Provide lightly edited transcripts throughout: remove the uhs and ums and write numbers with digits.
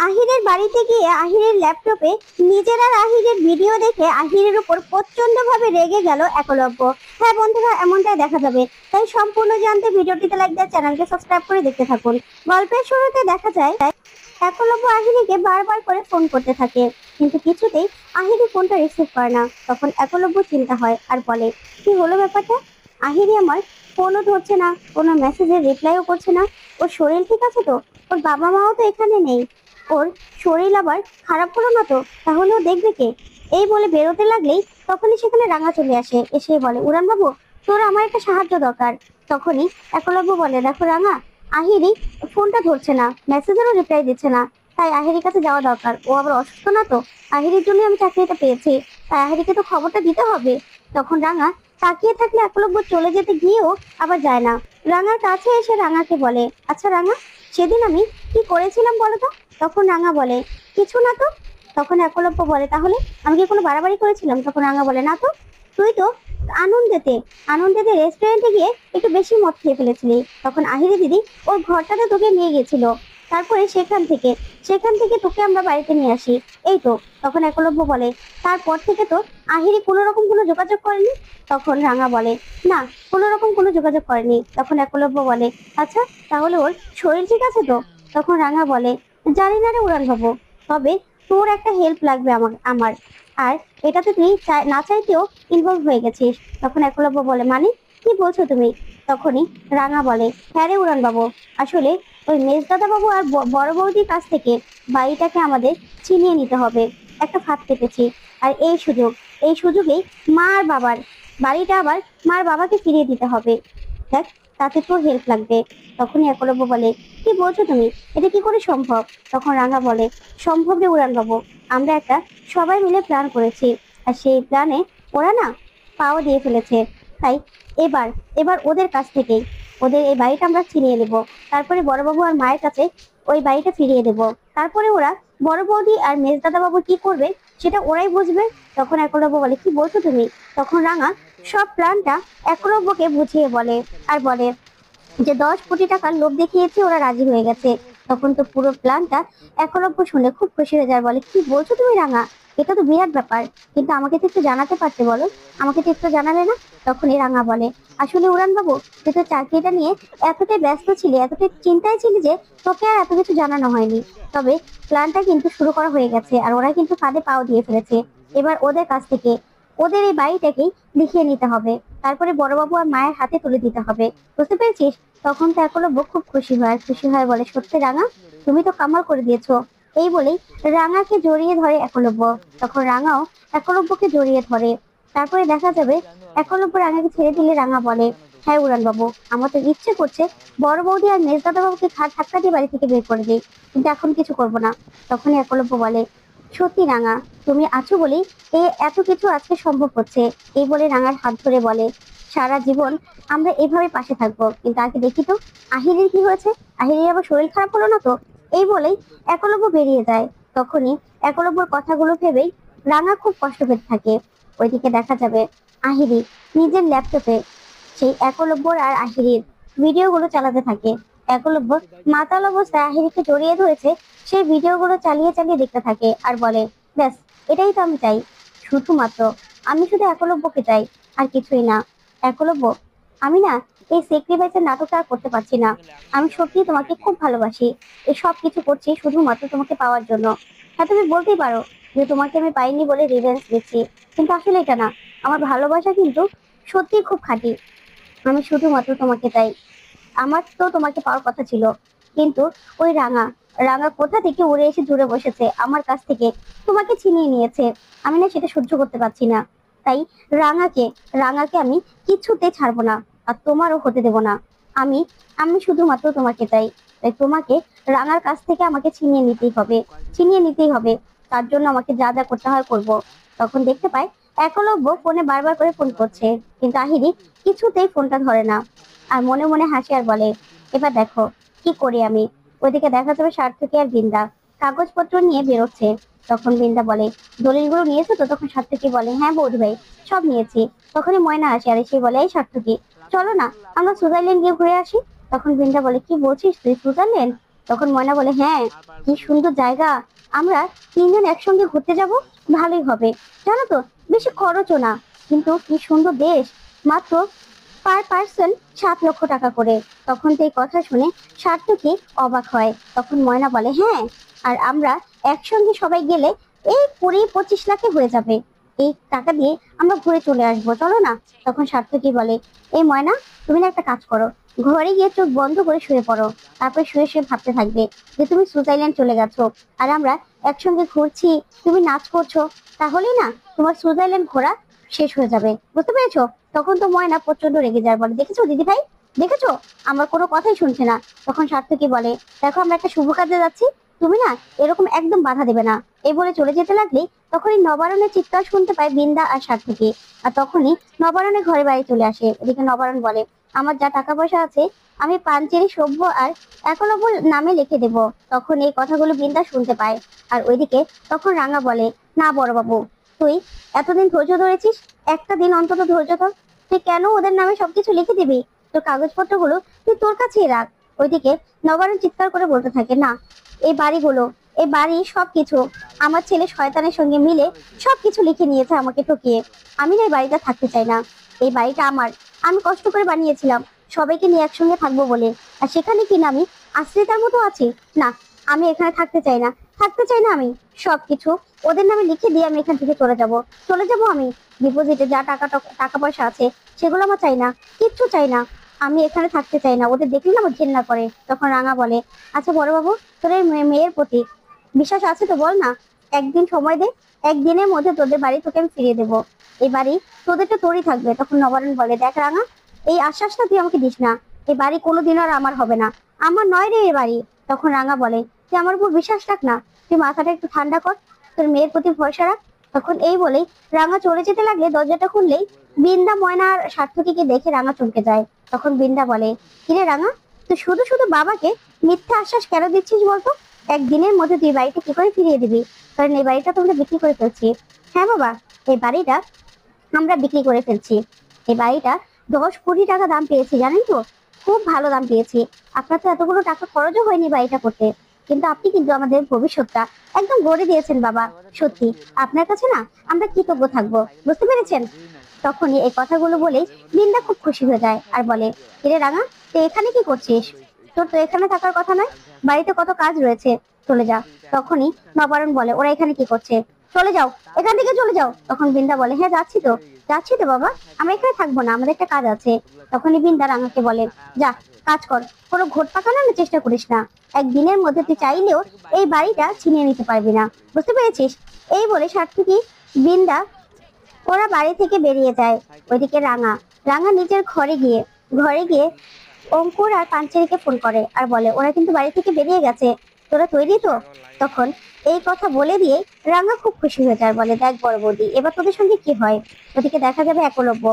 আহিরের বাড়িতে গিয়ে আহিরের ল্যাপটপে নিজের আর আহিরের ভিডিও দেখে আহিরের উপর প্রচন্ড ভাবে রেগে গেল একলব্য। হ্যাঁ বন্ধুরা, এমনটাই দেখা যাবে। তাই সম্পূর্ণ জানতে ভিডিওটিতে লাইক দিয়ে চ্যানেলকে সাবস্ক্রাইব করে দেখতে থাকুন। গল্পের শুরুতে দেখা যায় একলব্য আহিরিকে বারবার করে ফোন করতে থাকে, কিন্তু কিছুতেই আহিরি ফোনটা রিসিভ করে না। তখন একলব্য চিন্তা হয় আর বলে, কি হলো ব্যাপারটা? আহিরি আমার ফোনও ধরছে না, কোনো মেসেজের রিপ্লাইও করছে না। ওর শরীর ঠিক আছে তো? ওর বাবা মাও তো এখানে নেই। ওর শরীর আবার খারাপ হলো না তো? তাহলেও দেখবে কে? এই বলে বেরোতে লাগলেই তখনই সেখানে রাঙা চলে আসে। এসে বলে, উড়ান বাবু, তোর আমার একটা সাহায্য দরকার। তখনই একলব্য বলে, দেখো রাঙা, আহিরি ফোনটা ধরছে না, মেসেজেরও রিপ্লাই দিচ্ছে না। তাই আহিরির কাছে যাওয়া দরকার। ও আবার অসুস্থ না তো? আহিরির জন্য আমি চাকরিটা পেয়েছি, তাই আহিরিকে তো খবরটা দিতে হবে। তখন রাঙা তাকিয়ে থাকলে একলব্য চলে যেতে গিয়েও আবার যায় না। রাঙার কাছে এসে রাঙাকে বলে, আচ্ছা রাঙা, সেদিন আমি কি করেছিলাম বলো তো? তখন রাঙা বলে, কিছু না তো। তখন একলব্য বলে, তাহলে আমি কি কোনো বাড়াবাড়ি করেছিলাম? তখন রাঙা বলে, না তো। তুই তো আনন্দেতে আনন্দেতে রেস্টুরেন্টে গিয়ে একটু বেশি মদ খেয়ে ফেলেছিলি। তখন আহিরি দিদি ওর ঘরটাতে তোকে নিয়ে গেছিল, তারপরে সেখান থেকে তোকে আমরা বাড়িতে নিয়ে আসি, এই তো। তখন একলব্য বলে, তারপর থেকে তো আহিরি কোনো রকম কোনো যোগাযোগ করেনি। তখন রাঙা বলে, না, কোনো রকম কোনো যোগাযোগ করেনি। তখন একলব্য বলে, আচ্ছা, তাহলে ওর শরীর ঠিক আছে তো? তখন রাঙা বলে, জানি না রে উড়ান বাবু, তবে তোর একটা হেল্প লাগবে আমার। আর এটাতে তুই না চাইতেও ইনভলভ হয়ে গেছিস। তখন একলব্য বলে, মানে কি বলছো তুমি? তখনই রাঙা বলে, হ্যাঁ রে উড়ান বাবু, আসলে ওই মেজদাদা বাবু আর বড় বৌদির কাছ থেকে বাড়িটাকে আমাদের ছিনিয়ে নিতে হবে। একটা ফাঁদ পেতেছি, আর এই সুযোগেই মা আর বাবার বাড়িটা আবার মার বাবাকে ফিরিয়ে দিতে হবে। দেখ, তাতে তোর হেল্প লাগবে। তখনই একলব্য বলে, কি বলছো তুমি? এটা কি করে সম্ভব? তখন রাঙা বলে, সম্ভব রে উড়ান বাবু, আমরা একটা সবাই মিলে প্ল্যান করেছি, আর সেই প্ল্যানে ওরা না পাও দিয়ে ফেলেছে। তাই এবার এবার ওদের কাছ থেকেই ওদের এই বাড়িটা আমরা ছিনিয়ে নেব। তারপরে বড়বাবু আর মায়ের কাছে ওই বাড়িটা ফিরিয়ে দেব। তারপরে ওরা বড় বৌদি আর মেজদাদা বাবু কি করবে সেটা ওরাই বুঝবে। তখন একলব্য বলে, কি বলছো তুমি? তখন রাঙা সব প্ল্যানটা একলব্যকে বুঝিয়ে বলে, আর বলে যে 10 কোটি টাকার লোভ দেখিয়েছে, ওরা রাজি হয়ে গেছে। তখন তো পুরো প্ল্যানটা একলব্য শুনে খুব খুশি হয়ে যায়, বলে, কি বলছো তুমি রাঙা? এটা তো বিরাট ব্যাপার, কিন্তু আমাকে তো একটু জানাতে পারতে, বলো, আমাকে তো একটু জানালে না? তখনই রাঙা বলে, আসলে উড়ান বাবু, তুই তো চাকরিটা নিয়ে এতটাই ব্যস্ত ছিলি, এতটাই চিন্তায় ছিলি যে তোকে আর এত কিছু জানানো হয়নি। তবে প্ল্যানটা কিন্তু শুরু করা হয়ে গেছে, আর ওরা কিন্তু ফাঁদে পাও দিয়ে ফেলেছে। এবার ওদের কাছ থেকে ওদের এই বাড়িটাকেই লিখিয়ে নিতে হবে, তারপরে বড়বাবু আর মায়ের হাতে তুলে দিতে হবে। বুঝতে পেরেছিস? তখন তো একলব্য খুব খুশি হয় বলে, সত্যি রাঙা, তুমি তো কামাল করে দিয়েছো। এই বলেই রাঙাকে জড়িয়ে ধরে একলব্য। তখন রাঙাও একলব্যকে জড়িয়ে ধরে। তারপরে দেখা যাবে একলব্য রাঙাকে ছেড়ে দিলে রাঙা বলে, হ্যাঁ উড়ান বাবু, আমার তো ইচ্ছে করছে বড় বৌদি আর মেজদাদা বাবুকে ঘাট ধাক্কা দিয়ে বাড়ি থেকে বের করে দিই, কিন্তু এখন কিছু করবো না। তখনই একলব্য বলে, সত্যি রাঙা, তুমি আছো বলেই এত কিছু আজকে সম্ভব হচ্ছে। এই বলে রাঙার হাত ধরে বলে, সারা জীবন আমরা এভাবে পাশে থাকবো। কিন্তু আগে দেখি তো আহিরির কি হয়েছে, আহিরির আবার শরীর খারাপ হলো না তো? এই বলেই একলব্য বেরিয়ে যায়। তখনই একলব্যর কথাগুলো ভেবেই রাঙা খুব কষ্ট পেতে থাকে। ওইদিকে দেখা যাবে আহিরি নিজের ল্যাপটপে সেই একলব্যর আর আহিরির ভিডিওগুলো চালাতে থাকে। একলব্য মাতাল অবস্থায় আহিরিকে জড়িয়ে ধরেছে, সেই ভিডিওগুলো চালিয়ে চালিয়ে দেখতে থাকে আর বলে, ব্যাস, এটাই তো আমি চাই, শুধুমাত্র আমি শুধু একলব্যকে চাই, আর কিছুই না। একলব্য, আমি না এই সেক্রিফাইসের নাটকটা আর করতে পারছি না। আমি সত্যি তোমাকে খুব ভালোবাসি, এই সব কিছু করছি শুধুমাত্র তোমাকে পাওয়ার জন্য। হ্যাঁ, তুমি বলতেই পারো যে তোমাকে আমি পাইনি বলে রিভেঞ্জ দিচ্ছি, কিন্তু আসলে এটা না। আমার ভালোবাসা কিন্তু সত্যি খুব খাঁটি। আমি শুধুমাত্র তোমাকে চাই। আমার তো তোমাকে পাওয়ার কথা ছিল, কিন্তু ওই রাঙা রাঙা কোথা থেকে উড়ে এসে জুড়ে বসেছে আমার কাছ থেকে, তোমাকে ছিনিয়ে নিয়েছে। আমি না সেটা সহ্য করতে পারছি না। তাই রাঙাকে রাঙাকে আমি কিছুতে ছাড়বো না, আর তোমারও হতে দেব না। আমি আমি শুধুমাত্র তোমাকে চাই। তাই তোমাকে রাঙার কাছ থেকে আমাকে ছিনিয়ে নিতেই হবে। তার জন্য আমাকে যা যা করতে হয় করব। তখন দেখতে পাই একলব্য ফোনে বারবার করে ফোন করছে, কিন্তু আহিরি কিছুতেই ফোনটা ধরে না। আর মনে মনে হাসি আর বলে, এবার দেখো কি করি আমি। ওইদিকে দেখা যাবে সার্থকী আর বৃন্দা কাগজপত্র নিয়ে বেরোচ্ছে। তখন বৃন্দা বলে, দলিলগুলো নিয়েছো তো? তখন সার্থকী বলে, হ্যাঁ বৌদি ভাই, সব নিয়েছি। তখনই ময়না আসে আর এসে বলে, এই সার্থকী, চলো না আমরা সুইজারল্যান্ড গিয়ে ঘুরে আসি। তখন বৃন্দা বলে, কি বলছিস তুই, সুইজারল্যান্ড? তখন ময়না বলে, হ্যাঁ কি সুন্দর জায়গা, আমরা তিনজন একসঙ্গে ঘুরতে যাব, ভালোই হবে। জানো তো, বেশি খরচও না, কিন্তু কি সুন্দর দেশ, মাত্র পার পার্সন 7 লক্ষ টাকা করে। তখন তো এই কথা শুনে সার্থকী অবাক হয়। তখন ময়না বলে, হ্যাঁ, আর আমরা একসঙ্গে সবাই গেলে এই 20-25 লাখে হয়ে যাবে। এই টাকা দিয়ে আমরা ঘুরে চলে আসবো, চলো না। তখন সার্থকী বলে, এই ময়না, তুমি না একটা কাজ করো, ঘরে গিয়ে চোখ বন্ধ করে শুয়ে পড়ো। তারপর শুয়ে শুয়ে ভাবতে থাকবে যে তুমি সুইজারল্যান্ড চলে গেছো, আর আমরা একসঙ্গে ঘুরছি, তুমি নাচ করছো, তাহলেই না তোমার সুইজারল্যান্ড ঘোরা শেষ হয়ে যাবে, বুঝতে পেরেছো? তখন তো ময়না প্রচন্ড রেগে যায়, বলে, দেখেছো দিদি ভাই, দেখেছো, আমার কোনো কথাই শুনছে না। তখন সার্থকী বলে, দেখো আমরা একটা শুভ কাজে যাচ্ছি, তুমি না এরকম একদম বাধা দেবে না। এই বলে চলে যেতে লাগলেই তখনই নবারণের চিৎকার শুনতে পায় বৃন্দা আর সার্থকী। আর তখনই নবারণের ঘরে বাড়ি চলে আসে। এদিকে নবারণ বলে, আমার যা টাকা পয়সা আছে আমি পাঞ্চেরি, সভ্য আর একলব্য নামে লিখে দেব। তখন এই কথাগুলো বৃন্দা শুনতে পায়। আর ওইদিকে তখন রাঙা বলে, না বড়বাবু, তুই এতদিন ধৈর্য ধরেছিস, একটা দিন অন্তত ধৈর্য ধর। তুই কেন ওদের নামে সবকিছু লিখে দিবি? তোর কাগজপত্রগুলো তুই তোর কাছেই রাখ। ওইদিকে নবারণ চিৎকার করে বলতে থাকে, না, এই বাড়িগুলো, এই বাড়ি সবকিছু আমার ছেলে শয়তানের সঙ্গে মিলে সবকিছু লিখে নিয়েছে আমাকে ঠকিয়ে। আমি না এই বাড়িটা থাকতে চাই না। এই বাড়িটা আমার, আমি কষ্ট করে বানিয়েছিলাম সবাইকে নিয়ে একসঙ্গে থাকবো বলে, আর সেখানে কিনা আমি আশ্রিতার মতো আছি। না, আমি এখানে থাকতে চাই না, থাকতে চাই না আমি। সবকিছু ওদের নামে লিখে দিয়ে আমি এখান থেকে চলে যাব আমি। ডিপোজিটে যা টাকা পয়সা আছে সেগুলো আমার চাই না, কিচ্ছু চাই না। আমি এখানে থাকতে চাই না, ওদের দেখলে না আমার ঘেন্না করে। তখন রাঙা বলে, আচ্ছা বড়বাবু, তোর এই মেয়ের প্রতি বিশ্বাস আছে তো, বল না, একদিন সময় দে, একদিনের মধ্যে তোদের বাড়ি তোকে আমি ফিরিয়ে দেবো। এই বাড়ি তোদেরটা তোরই থাকবে। তখন নবারণ বলে, দেখ রাঙা, এই আশ্বাসটা তুই আমাকে দিস না, এই বাড়ি কোনোদিন আর আমার হবে না, আমার নয় রে এই বাড়ি। তখন রাঙা বলে, তুই আমার উপর বিশ্বাস রাখ না, তুই মাথাটা একটু ঠান্ডা কর, তোর মেয়ের প্রতি ভরসা রাখ। তখন এই বলেই রাঙা চলে যেতে লাগলে দরজাটা খুললেই বৃন্দা, ময়না আর সার্থকীকে দেখে রাঙা চমকে যায়। তখন বৃন্দা বলে, কিরে রাঙা, তুই শুধু শুধু বাবাকে মিথ্যা আশ্বাস কেন দিচ্ছিস বলতো? একদিনের মধ্যে তুই বাড়িটা কি করে ফিরিয়ে দিবি? কারণ এই বাড়িটা তোমরা বিক্রি করে ফেলছি। হ্যাঁ বাবা, এই বাড়িটা আমরা বিক্রি করে ফেলছি। এই বাড়িটা 10 কোটি টাকা দাম পেয়েছি, জানেন তো, খুব ভালো দাম পেয়েছি। আপনার তো এতগুলো টাকা খরচও হয়নি বাড়িটা করতে, কিন্তু আপনি কিন্তু আমাদের ভবিষ্যৎটা একদম গড়ে দিয়েছেন বাবা। সত্যি আপনার কাছে না আমরা কৃতজ্ঞ থাকবো, বুঝতে পেরেছেন? তখনই এই কথাগুলো বলেই বৃন্দা খুব খুশি হয়ে যায় আর বলে, কিরে রাঙা, তুই এখানে কি করছিস? তোর তো এখানে থাকার কথা নয়, বাড়িতে কত কাজ রয়েছে, চলে যা। তখনই নবারণ বলে, ওরা এখানে কি করছে, চলে যাও, এখান থেকে চলে যাও। তখন বৃন্দা বলে, হ্যাঁ যাচ্ছি তো বাবা, আমরা এখানে থাকবো না, আমাদের একটা কাজ আছে। তখনই বৃন্দা রাঙাকে বলে, যা কাজ কর, কোনো ঘোট পাকানোর চেষ্টা করিস না, একদিনের মধ্যে তুই চাইলেও এই বাড়িটা ছিনিয়ে নিতে পারবি না, বুঝতে পেরেছিস? এই বলে সার্থকী, বৃন্দা ওরা বাড়ি থেকে বেরিয়ে যায়। ওইদিকে রাঙা রাঙা নিজের ঘরে গিয়ে অঙ্কুর আর পাঞ্চেরিকে ফোন করে আর বলে, ওরা কিন্তু বাড়ি থেকে বেরিয়ে গেছে, তোরা তৈরি তো? তখন এই কথা বলে দিয়ে রাঙা খুব খুশি হয়ে যায়, বলে, দেখ বড় বৌদি, এবার তোদের সঙ্গে কি হয়। ওদিকে দেখা যাবে একলব্য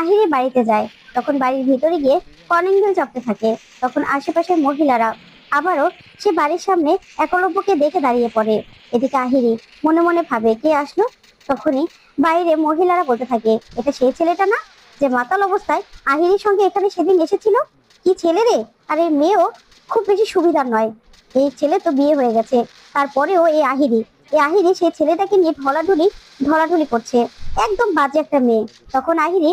আহিরি বাড়িতে যায়। তখন বাড়ির ভিতরে গিয়ে কলিং বেল চাপতে থাকে। তখন আশেপাশের মহিলারা আবারও সে বাড়ির সামনে একলব্যকে দেখে দাঁড়িয়ে পড়ে। এদিকে আহিরি মনে মনে ভাবে, কে আসলো? তখনই বাইরে মহিলারা বলতে থাকে, এটা সেই ছেলেটা না যে মাতাল অবস্থায় আহিরির সঙ্গে এখানে সেদিন এসেছিল? কি ছেলে রে! আর এই মেয়েও খুব বেশি সুবিধার নয়, এই ছেলে তো বিয়ে হয়ে গেছে, তারপরেও এই আহিরি সেই ছেলেটাকে নিয়ে ঢলাঢলি করছে, একদম বাজে একটা মেয়ে। তখন আহিরি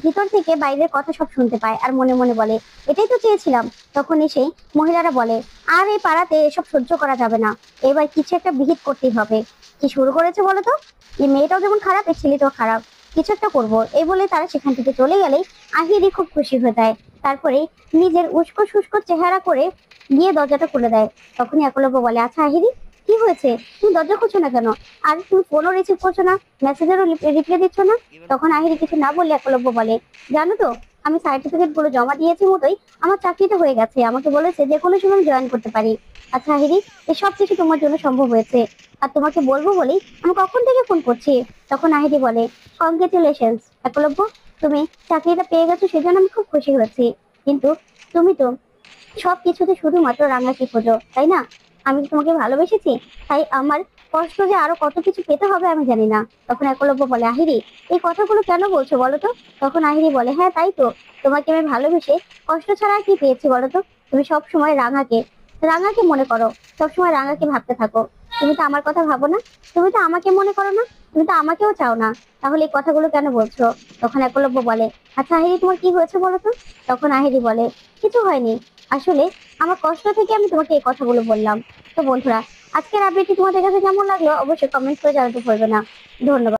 ভিতর থেকে বাইরের কথা সব শুনতে পায় আর মনে মনে বলে, এটাই তো চেয়েছিলাম। তখন সেই মহিলারা বলে, আর এই পাড়াতে এসব সহ্য করা যাবে না, এবার কিছু একটা বিহিত করতেই হবে। কি শুরু করেছে বলো তো? এই মেয়েটাও যেমন খারাপ, এই ছেলেটাও খারাপ, কিছু একটা করবো। এই বলে তারা সেখান থেকে চলে গেলেই আহিরি খুব খুশি হয়ে যায়। তারপরে নিজের উস্কো শুষ্কো চেহারা করে গিয়ে দরজাটা খুলে দেয়। তখনই একলব্য বলে, আচ্ছা আহিরি, কি হয়েছে, তুমি দরজা খুলছো না কেন? আর তুমি ফোনও রিসিভ করছো না, মেসেজেরও রিপ্লাই দিচ্ছ না। তখন আহিরি কিছু না বললে একলব্য বলে, জানো তো, আমি সার্টিফিকেট গুলো জমা দিয়েছি মতোই আমার চাকরিটা হয়ে গেছে, আমাকে বলেছে যে কোনো সময় জয়েন করতে পারি। আচ্ছা আহিরি, এই সব কিছু তোমার জন্য সম্ভব হয়েছে, আর তোমাকে বলবো বলেই আমি কখন থেকে ফোন করছি। তখন আহিরি বলে, কংগ্রেচুলেশনস একলব্য, তুমি চাকরিটা পেয়ে গেছো, সেজন্য আমি খুব খুশি হয়েছি। কিন্তু তুমি তো সবকিছুতে শুধুমাত্র রাঙাকে খোঁজো, তাই না? আমি তোমাকে ভালোবেসেছি, তাই আমার কষ্ট যে আরো কত কিছু পেতে হবে আমি জানি না। তখন একলব্য বলে, আহিরি, এই কথাগুলো কেন বলছো বলো তো? তখন আহিরি বলে, হ্যাঁ তাই তো, তোমাকে আমি ভালোবেসে কষ্ট ছাড়া আর কি পেয়েছি বলো তো? তুমি সব সময় রাঙাকে রাঙাকে মনে করো, সবসময় রাঙাকে ভাবতে থাকো। তুমি তো আমার কথা ভাবো না, তুমি তো আমাকে মনে করো না, তুমি তো আমাকেও চাও না, তাহলে এই কথাগুলো কেন বলছো? তখন একলব্য বলে, আচ্ছা আহিরি, তোমার কি হয়েছে বলো তো? তখন আহিরি বলে, কিছু হয়নি, আসলে আমার কষ্ট থেকে আমি তোমাকে এই কথাগুলো বললাম। তো বন্ধুরা, আজকের আপডেটটি তোমাদের কাছে কেমন লাগলো অবশ্যই কমেন্ট করে জানাতে ভুলবে না। ধন্যবাদ।